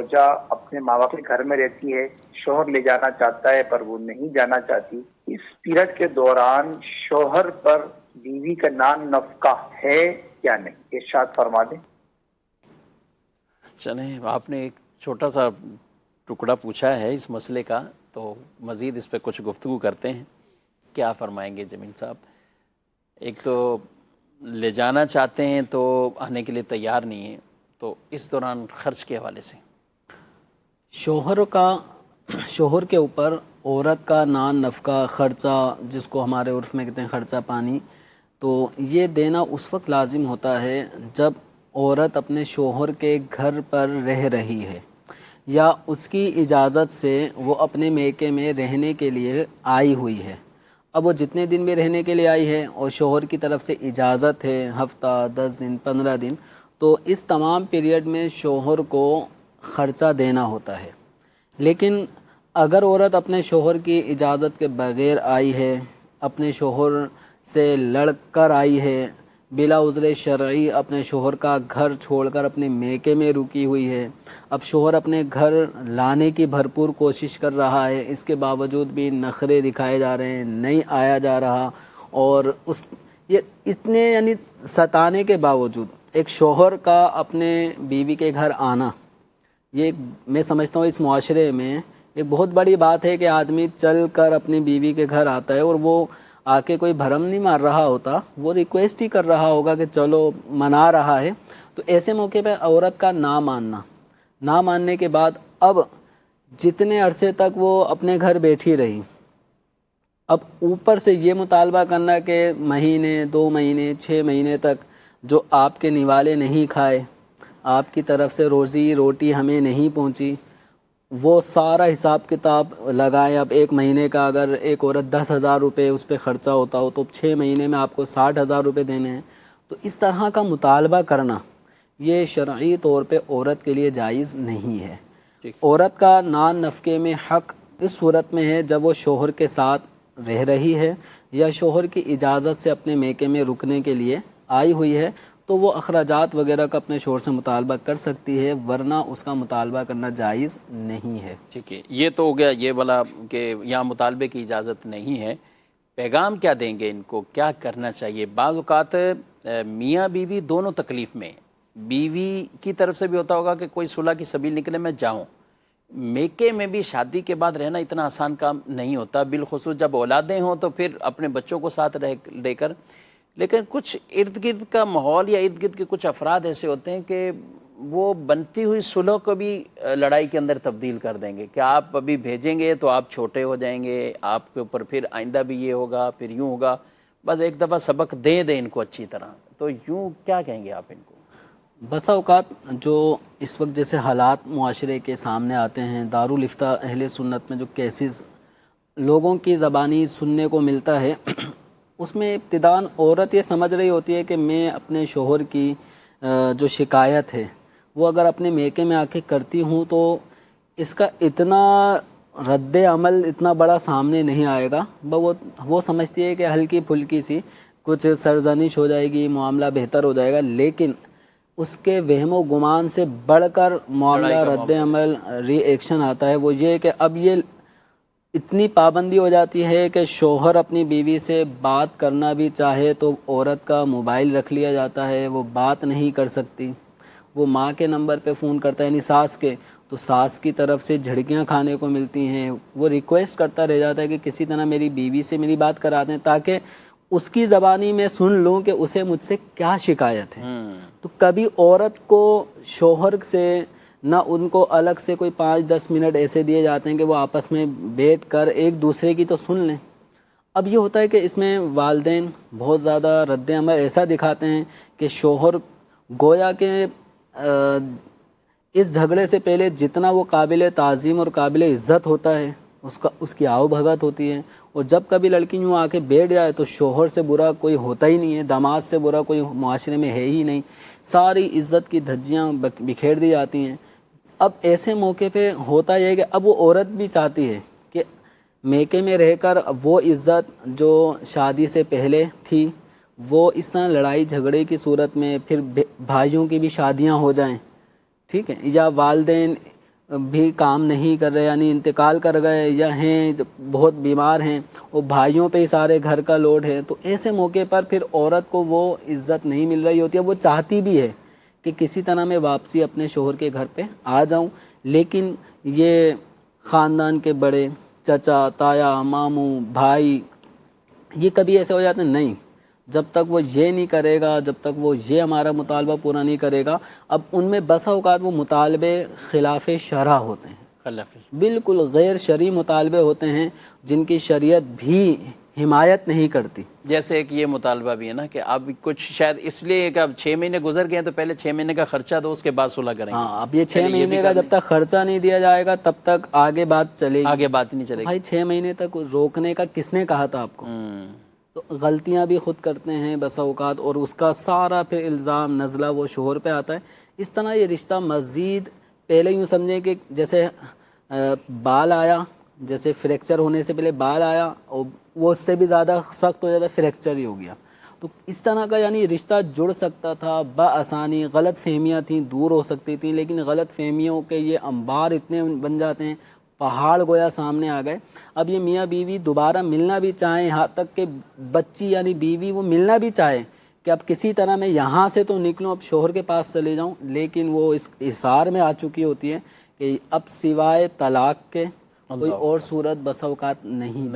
زوجہ اپنے ماں باپ کے گھر میں رہتی ہے، شوہر لے جانا چاہتا ہے پر وہ نہیں جانا چاہتی، اس پیریڈ کے دوران شوہر پر بیوی کا نان نفقہ ہے یا نہیں؟ ارشاد فرما دیں۔ چلیں، آپ نے ایک چھوٹا سا ٹکڑا پوچھا ہے اس مسئلے کا، تو مزید اس پہ کچھ گفتگو کرتے ہیں۔ کیا فرمائیں گے جمیل صاحب؟ ایک تو لے جانا چاہتے ہیں تو آنے کے لیے تیار نہیں ہیں، تو اس دوران خرچ کے حوالے سے شوہر کے اوپر عورت کا نان نفقہ خرچہ، جس کو ہمارے عرف میں کہتے ہیں خرچہ پانی، تو یہ دینا اس وقت لازم ہوتا ہے جب عورت اپنے شوہر کے گھر پر رہ رہی ہے یا اس کی اجازت سے وہ اپنے میکے میں رہنے کے لیے آئی ہوئی ہے۔ اب وہ جتنے دن بھی رہنے کے لیے آئی ہے اور شوہر کی طرف سے اجازت ہے ہفتہ، 10 دن، 15 دن، تو اس تمام پیریڈ میں شوہر کو خرچہ دینا ہوتا ہے۔ لیکن اگر عورت اپنے شوہر کی اجازت کے بغیر آئی ہے، اپنے شوہر سے لڑ کر آئی ہے، بلا عذر شرعی اپنے شوہر کا گھر چھوڑ کر اپنے میکے میں رکی ہوئی ہے، اب شوہر اپنے گھر لانے کی بھرپور کوشش کر رہا ہے، اس کے باوجود بھی نخرے دکھائے جا رہے ہیں، نہیں آیا جا رہا، اور یہ اتنے یعنی ستانے کے باوجود ایک شوہر کا اپنے بیوی کے گھر آنا، یہ میں سمجھتا ہوں اس معاشرے میں ایک بہت بڑی بات ہے کہ آدمی چل کر اپنی بیوی کے گھر آتا ہے، اور وہ آ کے کوئی بھرم نہیں مار رہا ہوتا، وہ ریکویسٹ ہی کر رہا ہوگا کہ چلو، منا رہا ہے۔ تو ایسے موقع پہ عورت کا نہ ماننے کے بعد اب جتنے عرصے تک وہ اپنے گھر بیٹھی رہی، اب اوپر سے یہ مطالبہ کرنا کہ مہینے، 2 مہینے، 6 مہینے تک جو آپ کے نوالے نہیں کھائے، آپ کی طرف سے روزی روٹی ہمیں نہیں پہنچی، وہ سارا حساب کتاب لگائیں۔ اب ایک مہینے کا اگر ایک عورت 10,000 روپے اس پہ خرچہ ہوتا ہو تو 6 مہینے میں آپ کو 60,000 روپے دینے ہیں، تو اس طرح کا مطالبہ کرنا یہ شرعی طور پہ عورت کے لیے جائز نہیں ہے۔ عورت کا نان نفقے میں حق اس صورت میں ہے جب وہ شوہر کے ساتھ رہ رہی ہے یا شوہر کی اجازت سے اپنے میکے میں رکنے کے لیے آئی ہوئی ہے، تو وہ اخراجات وغیرہ کا اپنے شوہر سے مطالبہ کر سکتی ہے، ورنہ اس کا مطالبہ کرنا جائز نہیں ہے۔ ٹھیک ہے، یہ تو ہو گیا یہ والا کہ یہاں مطالبے کی اجازت نہیں ہے۔ پیغام کیا دیں گے ان کو، کیا کرنا چاہیے؟ بعض اوقات میاں بیوی دونوں تکلیف میں، بیوی کی طرف سے بھی ہوتا ہوگا کہ کوئی صلح کی سبیل نکلے میں جاؤں، میکے میں بھی شادی کے بعد رہنا اتنا آسان کام نہیں ہوتا، بالخصوص جب اولادیں ہوں تو پھر اپنے بچوں کو ساتھ لے کر، لیکن کچھ ارد گرد کا ماحول یا ارد گرد کے کچھ افراد ایسے ہوتے ہیں کہ وہ بنتی ہوئی صلح کو بھی لڑائی کے اندر تبدیل کر دیں گے کہ آپ ابھی بھیجیں گے تو آپ چھوٹے ہو جائیں گے، آپ کے اوپر پھر آئندہ بھی یہ ہوگا، پھر یوں ہوگا، بس ایک دفعہ سبق دیں ان کو اچھی طرح۔ تو یوں کیا کہیں گے آپ ان کو؟ بسا اوقات جو اس وقت جیسے حالات معاشرے کے سامنے آتے ہیں، دارالفتہ اہل سنت میں جو کیسز لوگوں کی زبانی سننے کو ملتا ہے، اس میں ابتداً عورت یہ سمجھ رہی ہوتی ہے کہ میں اپنے شوہر کی جو شکایت ہے وہ اگر اپنے میکے میں آ کے کرتی ہوں تو اس کا اتنا رد عمل اتنا بڑا سامنے نہیں آئے گا، وہ سمجھتی ہے کہ ہلکی پھلکی سی کچھ سرزنش ہو جائے گی، معاملہ بہتر ہو جائے گا، لیکن اس کے وہم و گمان سے بڑھ کر معاملہ رد عمل ری ایکشن آتا ہے۔ وہ یہ کہ اب یہ اتنی پابندی ہو جاتی ہے کہ شوہر اپنی بیوی سے بات کرنا بھی چاہے تو عورت کا موبائل رکھ لیا جاتا ہے، وہ بات نہیں کر سکتی، وہ ماں کے نمبر پہ فون کرتا ہے، یعنی ساس کے، تو ساس کی طرف سے جھڑکیاں کھانے کو ملتی ہیں، وہ ریکویسٹ کرتا رہ جاتا ہے کہ کسی طرح میری بیوی سے میری بات کرا دیں تاکہ اس کی زبانی میں سن لوں کہ اسے مجھ سے کیا شکایت ہے۔ تو کبھی عورت کو شوہر سے نہ ان کو الگ سے کوئی 5-10 منٹ ایسے دیے جاتے ہیں کہ وہ آپس میں بیٹھ کر ایک دوسرے کی تو سن لیں۔ اب یہ ہوتا ہے کہ اس میں والدین بہت زیادہ رد عمل ایسا دکھاتے ہیں کہ شوہر گویا کہ اس جھگڑے سے پہلے جتنا وہ قابل تعظیم اور قابل عزت ہوتا ہے اس کی آؤ بھگت ہوتی ہے، اور جب کبھی لڑکی یوں آ کے بیٹھ جائے تو شوہر سے برا کوئی ہوتا ہی نہیں ہے، داماد سے برا کوئی معاشرے میں ہے ہی نہیں، ساری عزت کی دھجیاں بکھیر دی جاتی ہیں۔ اب ایسے موقع پہ ہوتا یہ ہے کہ اب وہ عورت بھی چاہتی ہے کہ میکے میں رہ کر وہ عزت جو شادی سے پہلے تھی وہ اس طرح لڑائی جھگڑے کی صورت میں پھر بھائیوں کی بھی شادیاں ہو جائیں، ٹھیک ہے، یا والدین بھی کام نہیں کر رہے، یعنی انتقال کر گئے یا ہیں بہت بیمار ہیں، اور بھائیوں پہ ہی سارے گھر کا لوڈ ہے، تو ایسے موقع پر پھر عورت کو وہ عزت نہیں مل رہی ہوتی ہے. وہ چاہتی بھی ہے کہ کسی طرح میں واپسی اپنے شوہر کے گھر پہ آ جاؤں، لیکن یہ خاندان کے بڑے، چچا، تایا، ماموں، بھائی، یہ کبھی ایسے ہو جاتے ہیں نہیں، جب تک وہ یہ نہیں کرے گا، جب تک وہ یہ ہمارا مطالبہ پورا نہیں کرے گا. اب ان میں بسا اوقات وہ مطالبے خلاف شرع ہوتے ہیں، خلف. بالکل غیر شرعی مطالبے ہوتے ہیں جن کی شریعت بھی حمایت نہیں کرتی. جیسے ایک یہ مطالبہ بھی ہے نا کہ اب کچھ شاید اس لیے کہ اب 6 مہینے گزر گئے ہیں تو پہلے 6 مہینے کا خرچہ دو، اس کے بعد صلح کریں گے. ہاں، اب یہ 6 مہینے کا جب تک خرچہ نہیں دیا جائے گا تب تک آگے بات چلے گی. آگے بات نہیں چلے گی. بھائی 6 مہینے تک روکنے کا کس نے کہا تھا آپ کو؟ تو غلطیاں بھی خود کرتے ہیں بسا اوقات، اور اس کا سارا پھر الزام نزلہ وہ شوہر پہ آتا ہے. اس طرح یہ رشتہ مزید پہلے یوں سمجھیں کہ جیسے بال آیا، جیسے فریکچر ہونے سے پہلے بال آیا اور وہ اس سے بھی زیادہ سخت ہو جاتا ہے، فریکچر ہی ہو گیا. تو اس طرح کا یعنی رشتہ جڑ سکتا تھا بآسانی، غلط فہمیاں تھیں دور ہو سکتی تھیں، لیکن غلط فہمیوں کے یہ انبار اتنے بن جاتے ہیں، پہاڑ گویا سامنے آ گئے. اب یہ میاں بیوی دوبارہ ملنا بھی چاہیں، یہاں تک کہ بچی یعنی بیوی وہ ملنا بھی چاہے کہ اب کسی طرح میں یہاں سے تو نکلوں، اب شوہر کے پاس چلے جاؤں، لیکن وہ اس احسار میں آ چکی ہوتی ہے کہ اب سوائے طلاق کے کوئی اور صورت بسا اوقات نہیں